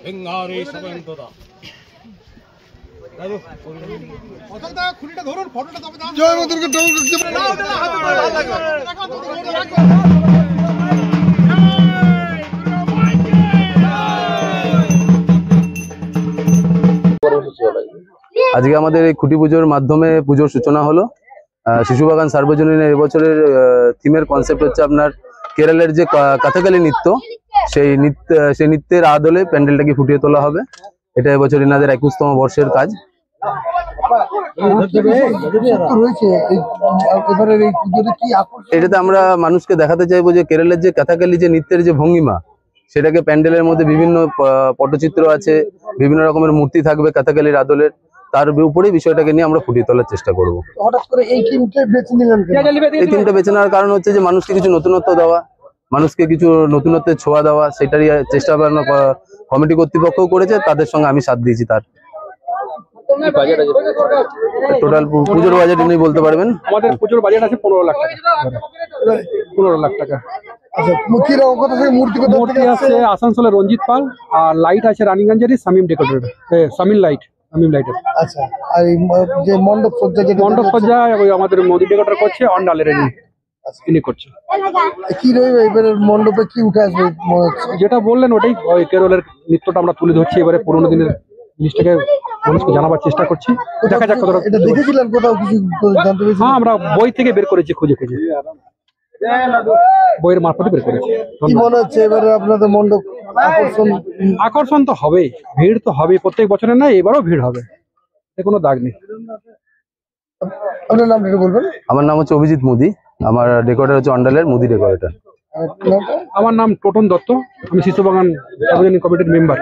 আজকে আমাদের এই খুঁটি পুজোর মাধ্যমে পুজোর সূচনা হলো। শিশুবাগান সার্বজনীনের এবছরের থিমের কনসেপ্ট হচ্ছে আপনার কেরলের যে কথাকলি নৃত্য, সেই নৃত্যের আদলে প্যান্ডেলটাকে ফুটিয়ে তোলা হবে। এটা এবছর এনাদের 21তম বর্ষের কাজ। এটাতে আমরা মানুষকে দেখাতে চাইবো যে কেরলের যে কথাকলি যে নৃত্যের যে ভঙ্গিমা, সেটাকে প্যান্ডেলের মধ্যে বিভিন্ন পটচিত্র আছে, বিভিন্ন রকমের মূর্তি থাকবে কথাকলির আদলের, তার উপরে বিষয়টাকে নিয়ে আমরা ফুটিয়ে তোলার চেষ্টা করবো। হঠাৎ করে এই থিমটা বেছে নিলেন? এই থিমটা বেছে নেওয়ার কারণ হচ্ছে যে মানুষকে কিছু নতুনত্ব দেওয়া, মানুষকে কিছু নতুনত্বের ছোঁয়া দেওয়া, সেটারই চেষ্টা কমিটি কর্তৃপক্ষও করেছে, তাদের সঙ্গে আমি সাথ দিয়েছি। তার টোটাল পুজোর বাজেট উনি বলতে পারবেন। আমাদের পুজোর বাজেট আছে 15 লাখ টাকা। 15 লাখ টাকা। মূর্তি আছে আসানসোলের রঞ্জিত পাল, আর লাইট আছে রানীগঞ্জেরই শামিম ডেকোরেটর, শামিম লাইটের। আচ্ছা, আর যে মণ্ডপ সজ্জা ওই আমাদের মোদি ডেকোরেটর করছে, অন্ডালের ইনি করছে। কি রইবে এবারে মণ্ডপে, কি উঠে আসবে? যেটা বললেন ওটাই, ওই কেরলের নৃত্যটা আমরা তুলে ধরছি এবারে, পুরোনো দিনের জিনিসটাকে মানুষকে জানাবার চেষ্টা করছি। দেখা যাক কতটা। এটা দেখেছিলেন কোথাও, কিছু জানতে পেরেছেন? হ্যাঁ, আমরা বই থেকে বের করেছি, খুঁজে বইয়ের মারফতে বের করেছি। কি মনে হচ্ছে এবারে আপনাদের মণ্ডপ আকর্ষণ তো হবেই, ভিড় তো হবে, প্রত্যেক বছরের না, এবারও ভিড় হবে, কোনো দাগ নেই। আপনার নামটা বলবেন? আমার নাম হচ্ছে অভিজিৎ মোদি, আমার ডেকোরেটর হচ্ছে অন্ডালের মোদি ডেকোরেটর। আমার নাম টোটন দত্ত, আমি শিশুবাগান সার্বজনীন কমিটির মেম্বার।